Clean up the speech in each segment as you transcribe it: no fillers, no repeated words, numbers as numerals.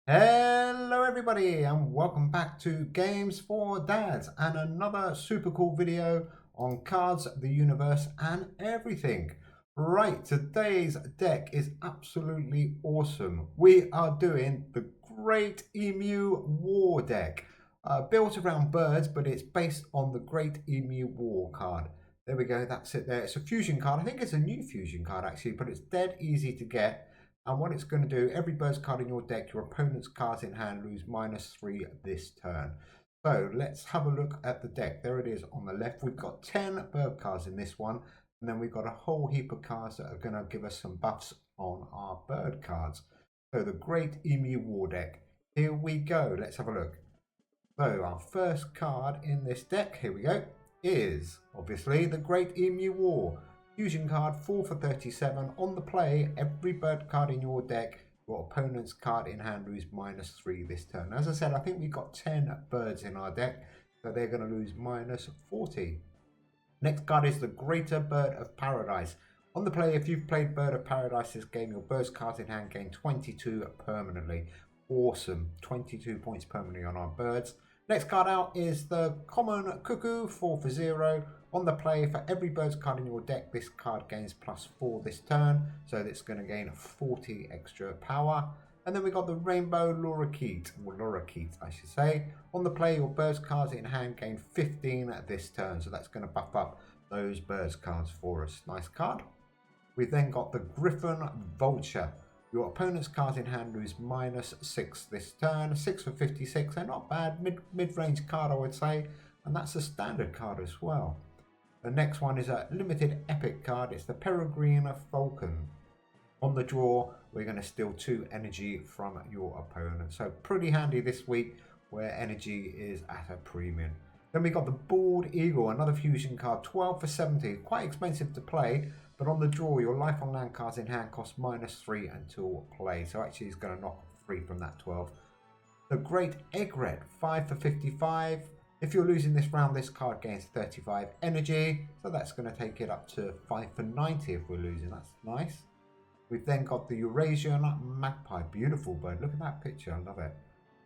Hello everybody and welcome back to Games for Dads and another super cool video on cards, the universe and everything. Right, today's deck is absolutely awesome. We are doing the Great Emu War deck. Built around birds, but it's based on the Great Emu War card. There we go, that's it there. It's a fusion card. I think it's a new fusion card actually, but it's dead easy to get. And what it's going to do, every bird's card in your deck, your opponent's cards in hand lose -3 this turn. So let's have a look at the deck. There it is on the left. We've got 10 bird cards in this one. And then we've got a whole heap of cards that are going to give us some buffs on our bird cards. So the Great Emu War deck. Here we go. Let's have a look. So our first card in this deck, here we go, is obviously the Great Emu War. Fusion card, 4 for 37. On the play, every bird card in your deck, your opponent's card in hand lose -3 this turn. As I said, I think we've got 10 birds in our deck, so they're going to lose -40. Next card is the Greater Bird of Paradise. On the play, if you've played Bird of Paradise this game, your bird's cards in hand gain 22 permanently. Awesome, 22 points permanently on our birds. Next card out is the Common Cuckoo, 4 for 0. On the play, for every bird's card in your deck, this card gains +4 this turn, so it's going to gain 40 extra power. And then we got the Rainbow Lorikeet, or Lorikeet I should say. On the play, your bird's cards in hand gain 15 this turn, so that's going to buff up those bird's cards for us. Nice card. We've then got the Griffin Vulture. Your opponent's cards in hand lose -6 this turn. 6 for 56, they're not bad. Mid-range card, I would say. And that's a standard card as well. The next one is a limited epic card. It's the Peregrine Falcon. On the draw, we're going to steal 2 energy from your opponent. So pretty handy this week where energy is at a premium. Then we got the Bald Eagle, another fusion card, 12 for 70. Quite expensive to play, but on the draw, your life on land cards in hand cost -3 until play. So actually, it's going to knock 3 from that 12. The Great Egret, 5 for 55. If you're losing this round, this card gains 35 energy. So that's going to take it up to 5 for 90 if we're losing. That's nice. We've then got the Eurasian Magpie. Beautiful bird. Look at that picture. I love it.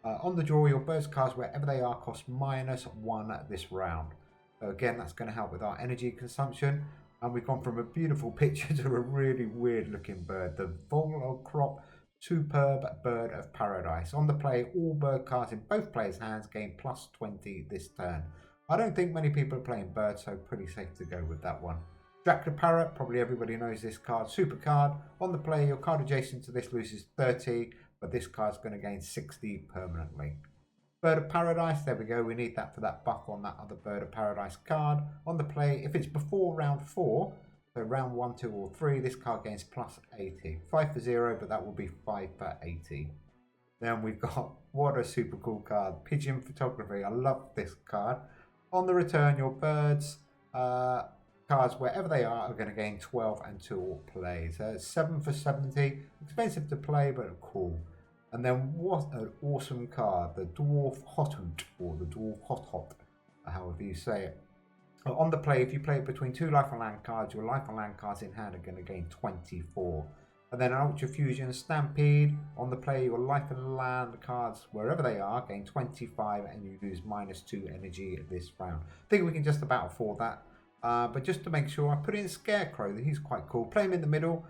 On the draw, your bird's cards, wherever they are, cost -1 this round. So again, that's going to help with our energy consumption. And we've gone from a beautiful picture to a really weird looking bird. The Volocrop Superb Bird of Paradise. On the play, all bird cards in both players' hands gain +20 this turn. I don't think many people are playing birds, so pretty safe to go with that one. Jack the Parrot, probably everybody knows this card. Super card. On the play, your card adjacent to this loses 30, but this card's going to gain 60 permanently. Bird of Paradise, there we go. We need that for that buff on that other Bird of Paradise card. On the play, if it's before round 4, so round 1, 2 or 3, this card gains +80. 5 for 0, but that will be 5 for 80. Then we've got, what a super cool card, Pigeon Photography. I love this card. On the return, your birds cards, wherever they are going to gain 12 until play. So it's 7 for 70. Expensive to play, but cool. And then what an awesome card, the Dwarf Hothoot, or the Dwarf Hot, however you say it. On the play, if you play it between 2 life and land cards, your life and land cards in hand are going to gain 24. And then Ultra Fusion Stampede. On the play, your life and land cards, wherever they are, gain 25 and you lose -2 energy this round. I think we can just about afford that. But just to make sure, I put in Scarecrow. He's quite cool. Play him in the middle.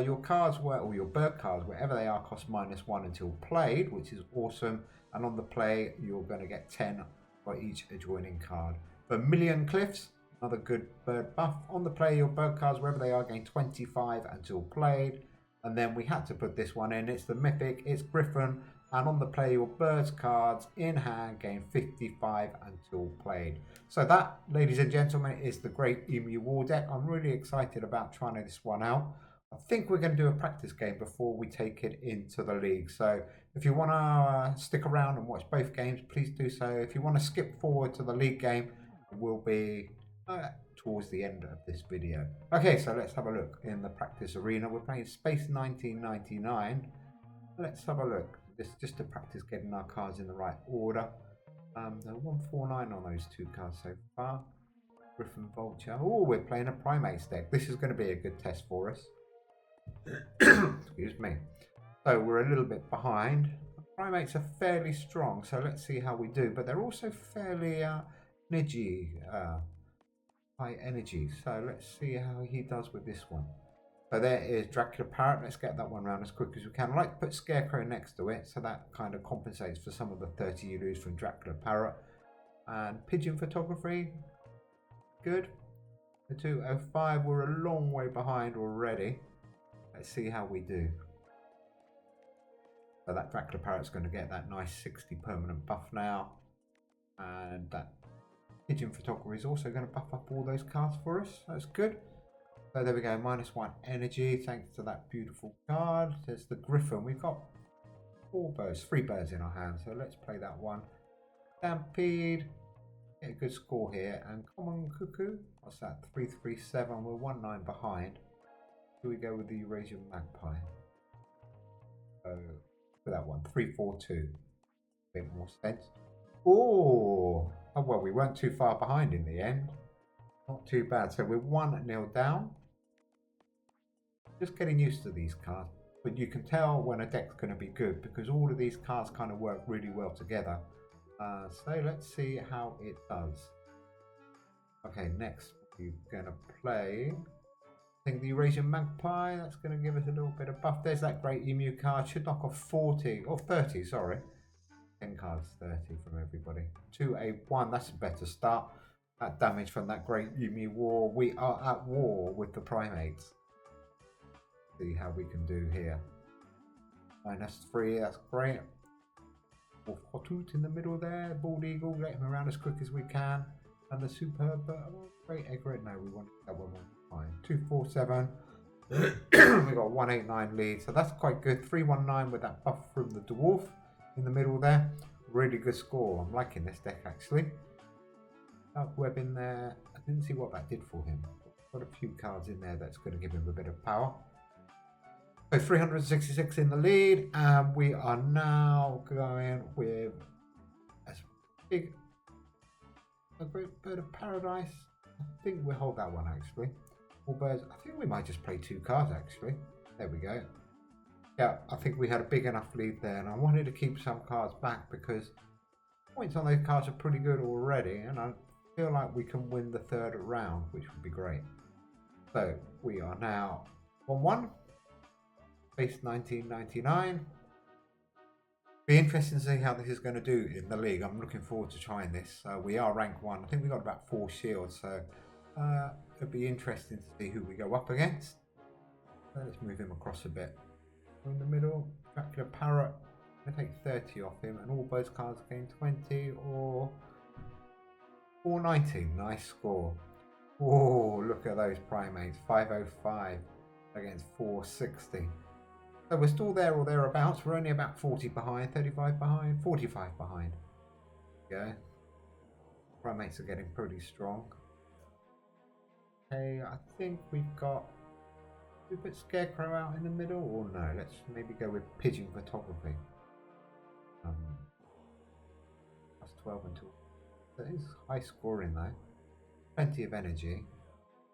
Your cards, or your bird cards, wherever they are, cost -1 until played, which is awesome. And on the play, you're going to get 10 for each adjoining card. Vermilion Cliffs, another good bird buff. On the play, your bird cards, wherever they are, gain 25 until played. And then we had to put this one in. It's the Mythic, it's Griffin. And on the play, your bird's cards in hand gain 55 until played. So that, ladies and gentlemen, is the Great Emu War deck. I'm really excited about trying this one out. I think we're going to do a practice game before we take it into the league. So if you want to stick around and watch both games, please do so. If you want to skip forward to the league game, it will be towards the end of this video. Okay, so let's have a look in the practice arena. We're playing Space 1999. Let's have a look. This is just to practice getting our cards in the right order. 149 on those 2 cards so far. Griffin Vulture. Oh, we're playing a Primates deck. This is going to be a good test for us. Excuse me. So we're a little bit behind. Primates are fairly strong, so let's see how we do. But they're also fairly energy, high energy. So let's see how he does with this one. So there is Dracula Parrot. Let's get that one round as quick as we can. I like to put Scarecrow next to it, so that kind of compensates for some of the 30 you lose from Dracula Parrot. And Pigeon Photography, good. The 205, we're a long way behind already. Let's see how we do. So that Dracula Parrot's going to get that nice 60 permanent buff now. And that Pigeon Photography is also going to buff up all those cards for us. That's good. So there we go, -1 energy, thanks to that beautiful card. There's the Griffin. We've got 3 birds in our hands, so let's play that one. Stampede, get a good score here. And Common Cuckoo, what's that? 337, we're 19 behind. Here we go with the Eurasian Magpie. So for that one, 342. A bit more sense. Oh, well, we weren't too far behind in the end. Not too bad. So we're 1-0 down. Just getting used to these cards, but you can tell when a deck's going to be good because all of these cards kind of work really well together. So let's see how it does. Okay, next we're going to play, I think, the Eurasian Magpie. That's going to give us a little bit of buff. There's that great Emu card. Should knock off 40 or 30, sorry. 10 cards, 30 from everybody. 2-1, that's a better start. That damage from that great Emu War. We are at war with the primates. See how we can do here. -3, that's great. Hotut in the middle there. Bald Eagle, get him around as quick as we can. And the Superb, great Egret. No, we want that one fine. 247. We got 189 lead, so that's quite good. 319 with that buff from the Dwarf in the middle there. Really good score. I'm liking this deck actually. Dark Web in there. I didn't see what that did for him. Got a few cards in there that's going to give him a bit of power. So 366 in the lead, and we are now going with a great Bird of Paradise. I think we'll hold that one actually. All birds. I think we might just play 2 cards actually. There we go. Yeah, I think we had a big enough lead there, and I wanted to keep some cards back because points on those cards are pretty good already, and I feel like we can win the 3rd round, which would be great. So we are now 1-1. Base 1999. Be interesting to see how this is going to do in the league. I'm looking forward to trying this. We are rank 1. I think we got about 4 shields, so it'll be interesting to see who we go up against. So let's move him across a bit. In the middle, Dracula Parrot. I'm going to take 30 off him, and all both cards gain 20 or 490. Nice score. Oh, look at those primates. 505 against 460. So we're still there or thereabouts. We're only about 40 behind, 35 behind, 45 behind. Yeah. Primates are getting pretty strong. Okay, I think we've got... we put Scarecrow out in the middle, or no? Let's maybe go with Pigeon Photography. That's 12 until... that is high scoring though. Plenty of energy.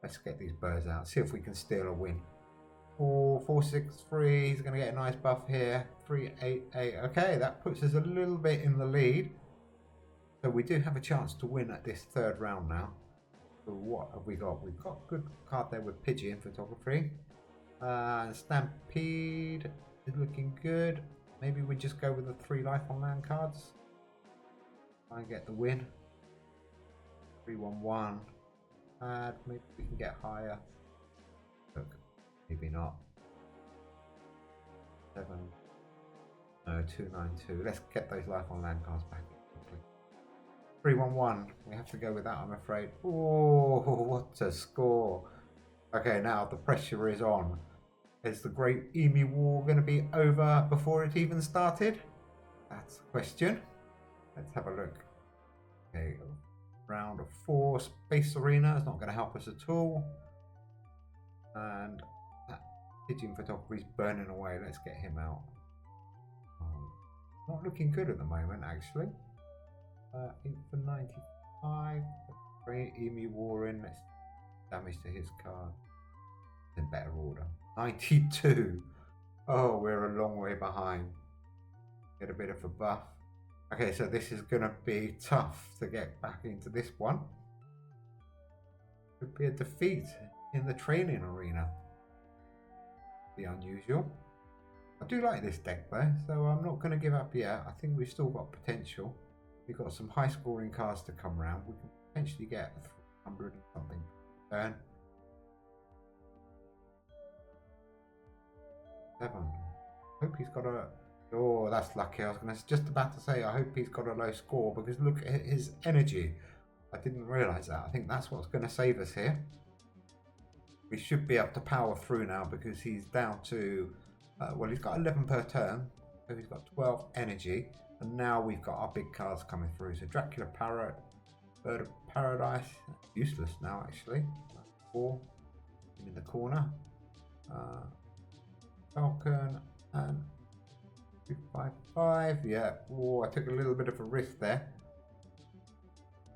Let's get these birds out. See if we can steal a win. 463. He's going to get a nice buff here. 388. Okay, that puts us a little bit in the lead. So we do have a chance to win at this 3rd round now. So what have we got? We've got a good card there with Pigeon Photography. Stampede is looking good. Maybe we just go with the 3 life on land cards. Try and get the win. 311. And maybe we can get higher. Look. Maybe not. 7. No, 292. Let's get those life on land cards back. 311. We have to go with that, I'm afraid. Oh, what a score. Okay, now the pressure is on. Is the great Emu War going to be over before it even started? That's the question. Let's have a look. Okay, round of 4. Space Arena is not going to help us at all. And Pigeon Photography is burning away. Let's get him out. Not looking good at the moment, actually. 8 for 95. Great Emu War in. Let's damage to his card. In better order. 92. Oh, we're a long way behind. Get a bit of a buff. Okay, so this is going to be tough to get back into this one. Could be a defeat in the training arena. Be unusual. I do like this deck though, so I'm not going to give up yet. I think we've still got potential. We've got some high scoring cards to come around. We can potentially get 300 and something turn. 7. Hope he's got a... Oh, that's lucky. I was just about to say, I hope he's got a low score because look at his energy. I didn't realise that. I think that's what's going to save us here. We should be able to power through now because he's down to... well, he's got 11 per turn. So he's got 12 energy. And now we've got our big cards coming through. So Dracula Parrot, Bird of Paradise. Useless now, actually. 4 in the corner. Falcon and 255. Yeah. Oh, I took a little bit of a risk there.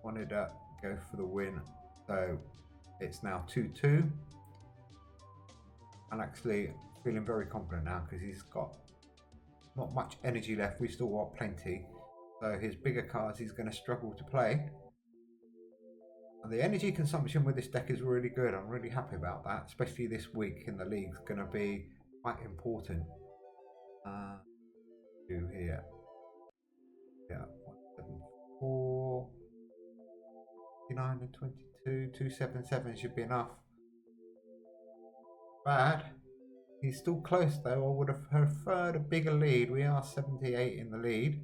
Wanted to go for the win. So it's now 2-2. And actually feeling very confident now because he's got not much energy left. We still got plenty. So his bigger cards he's going to struggle to play. And the energy consumption with this deck is really good. I'm really happy about that. Especially this week in the league. It's going to be quite important. Do here. Yeah. 174. 59 and 22. 277 should be enough. Bad. He's still close though. I would have preferred a bigger lead. We are 78 in the lead.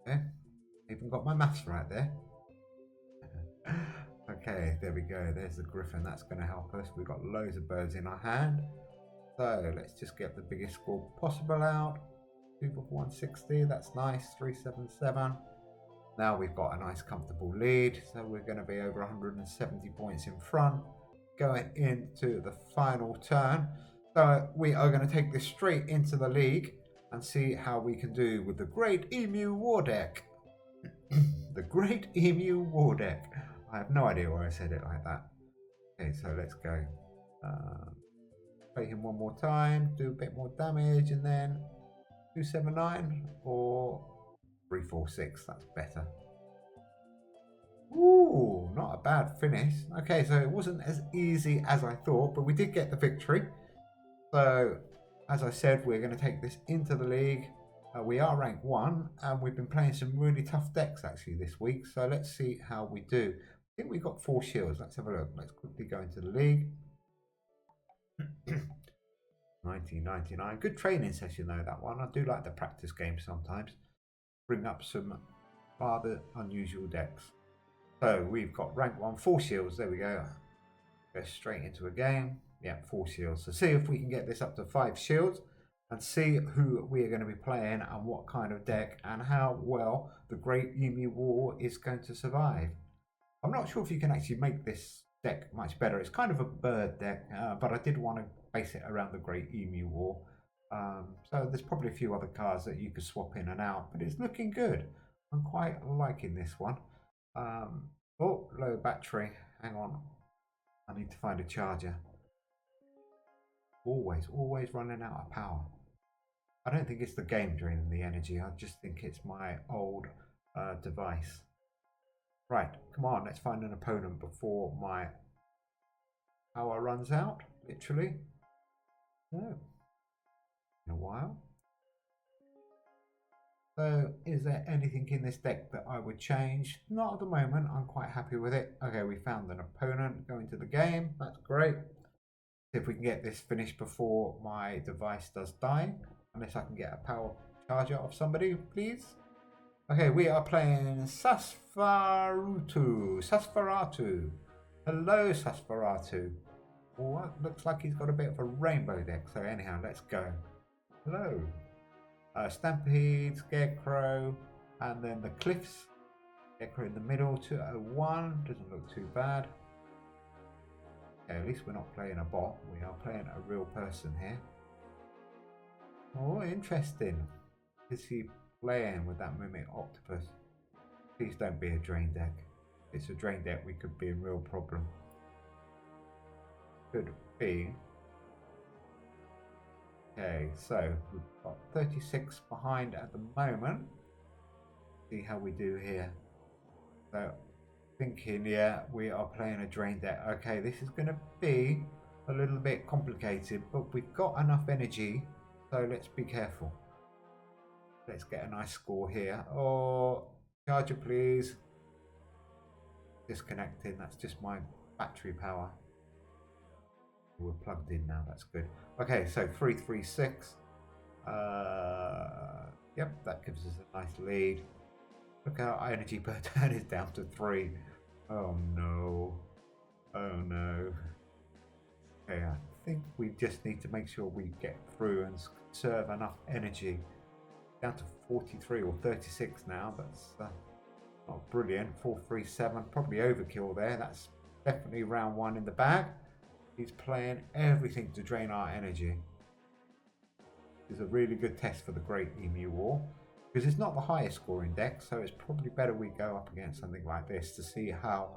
Okay. Even got my maths right there. Okay, there we go. There's the Griffin. That's going to help us. We've got loads of birds in our hand. So let's just get the biggest score possible out. 2 for 160. That's nice. 377. Now we've got a nice comfortable lead. So we're going to be over 170 points in front. Going into the final turn. So we are going to take this straight into the league and see how we can do with the Great Emu War Deck. The Great Emu War Deck. I have no idea why I said it like that. Okay, so let's go. Play him one more time, do a bit more damage, and then 279 or 346. That's better. Ooh, not a bad finish. Okay, so it wasn't as easy as I thought, but we did get the victory. So, as I said, we're going to take this into the league. We are ranked 1, and we've been playing some really tough decks actually this week. So let's see how we do. I think we got 4 shields. Let's have a look. Let's quickly go into the league. 1999. Good training session though, that one. I do like the practice game sometimes. Bring up some rather unusual decks. So we've got rank 1, 4 shields. There we go. Go straight into a game. Yeah, 4 shields. So see if we can get this up to 5 shields and see who we are going to be playing and what kind of deck and how well the Great Emu War is going to survive. I'm not sure if you can actually make this deck much better. It's kind of a bird deck, but I did want to base it around the Great Emu War. So there's probably a few other cards that you could swap in and out, but it's looking good. I'm quite liking this one. Oh, low battery. Hang on. I need to find a charger. Always running out of power. I don't think it's the game draining the energy. I just think it's my old device. Right, come on, let's find an opponent before my power runs out, literally. No. In a while. So, is there anything in this deck that I would change? Not at the moment, I'm quite happy with it. Okay, we found an opponent going to the game, that's great. See if we can get this finished before my device does die. Unless I can get a power charger of somebody, please. Okay, we are playing Sasfaratu. Hello, Sasfaratu. Oh, looks like he's got a bit of a rainbow deck. So anyhow, let's go. Hello. Stampede, Scarecrow, and then the Cliffs. Scarecrow in the middle, 201. Doesn't look too bad. Okay, at least we're not playing a bot. We are playing a real person here. Oh, interesting. Is he playing with that Mimic Octopus? Please don't be a drain deck. If it's a drain deck, we could be in real problem. Could be. Okay, so we've got 36 behind at the moment. See how we do here. So thinking, yeah, we are playing a drain deck. Okay, this is going to be a little bit complicated, but we've got enough energy, so let's be careful. Let's get a nice score here. Oh, charger please. Disconnecting, that's just my battery power. We're plugged in now, that's good. Okay, so 336. Yep, that gives us a nice lead. Look, our energy per turn is down to 3. Oh no. Oh no. Okay, I think we just need to make sure we get through and conserve enough energy. Down to 43 or 36 now. That's not brilliant. 437, probably overkill there. That's definitely round 1 in the bag. He's playing everything to drain our energy. It's a really good test for the Great Emu War, because it's not the highest scoring deck, so it's probably better we go up against something like this to see how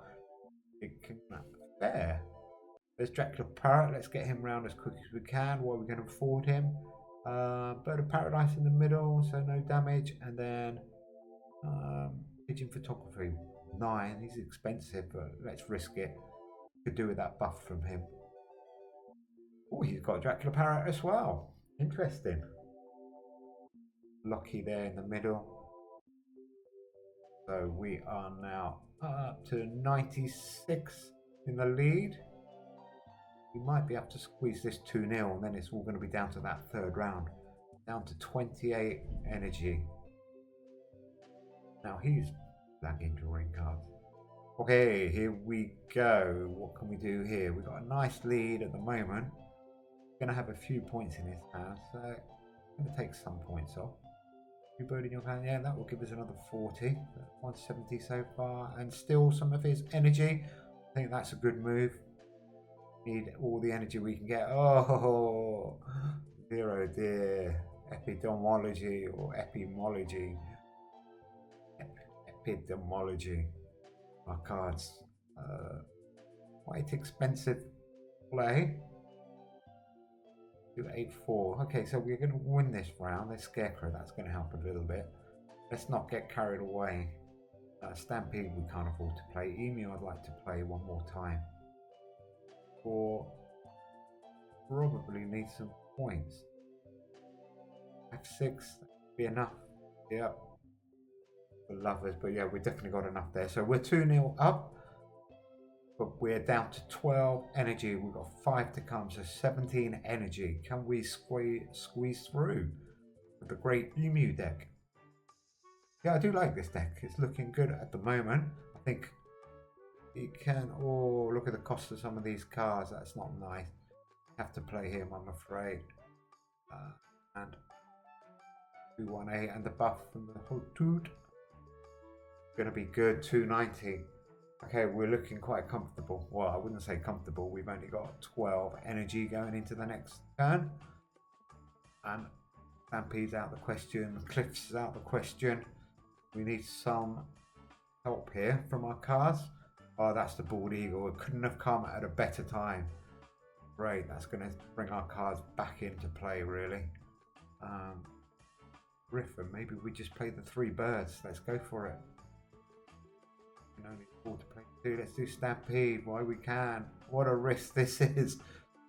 it can fare. There's Dracula Parrot, let's get him round as quick as we can while we can afford him. Bird of Paradise in the middle, so no damage, and then Pigeon Photography, 9, he's expensive, but let's risk it. Could do with that buff from him. Oh, he's got a Dracula Parrot as well. Interesting. Lucky there in the middle. So we are now up to 96 in the lead. We might be able to squeeze this 2-0, and then it's all going to be down to that third round. Down to 28 energy. Now he's lagging drawing cards. Okay, here we go. What can we do here? We've got a nice lead at the moment. Going to have a few points in his hand, so I'm going to take some points off. You bird in your hand, yeah, that will give us another 40. 170 so far, and still some of his energy. I think that's a good move. Need all the energy we can get. Oh, dear, oh dear. Epidemiology or epimology. Epidemiology. Our cards. Quite expensive play. 284. Okay, so we're going to win this round. There's Scarecrow, that's going to help a little bit. Let's not get carried away. Stampede we can't afford to play. Emu I'd like to play one more time. Or probably need some points. F6 be enough. Yep. For lovers, but yeah, we definitely got enough there. So we're 2-0 up. But we're down to 12 energy. We've got 5 to come, so 17 energy. Can we squeeze through with the Great Emu deck? Yeah, I do like this deck. It's looking good at the moment. I think it can... Oh, look at the cost of some of these cards. That's not nice. Have to play him, I'm afraid. And 218 and the buff from the Hotoot. Going to be good, 290. Okay, we're looking quite comfortable. Well, I wouldn't say comfortable. We've only got 12 energy going into the next turn. And Stampede's out the question. Cliff's out the question. We need some help here from our cards. Oh, that's the Bald Eagle. It couldn't have come at a better time. Great, that's going to bring our cards back into play, really. Griffin, maybe we just play the 3 birds. Let's go for it. We can only afford to play 2. Let's do Stampede while we can. What a risk this is.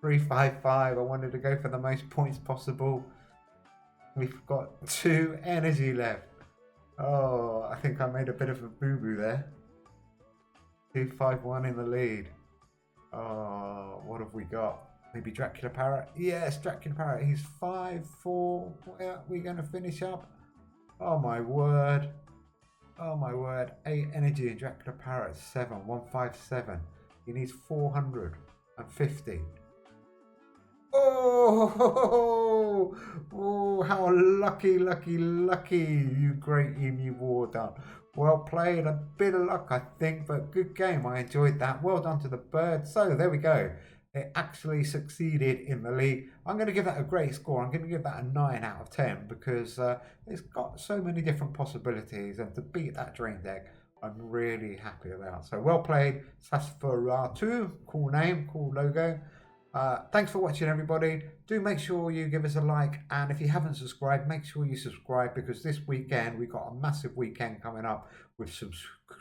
355. I wanted to go for the most points possible. We've got 2 energy left. Oh, I think I made a bit of a boo-boo there. 251 in the lead. Oh, what have we got? Maybe Dracula Parrot? Yes, Dracula Parrot. He's 5-4. Where are we going to finish up? Oh my word. Oh my word. 8 energy and Dracula Parrot 7. 157. He needs 450. Oh, oh, how lucky, lucky, lucky, you Great Emu War done. Well played, a bit of luck I think, but good game. I enjoyed that. Well done to the bird. So there we go. It actually succeeded in the league. I'm going to give that a great score. I'm going to give that a 9 out of 10 because it's got so many different possibilities, and to beat that drain deck, I'm really happy about. So well played, Sasfaratu. Cool name, cool logo. Thanks for watching, everybody. Do make sure you give us a like, and if you haven't subscribed, make sure you subscribe, because this weekend we've got a massive weekend coming up with some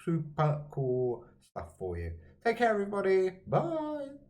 super cool stuff for you. Take care, everybody. Bye.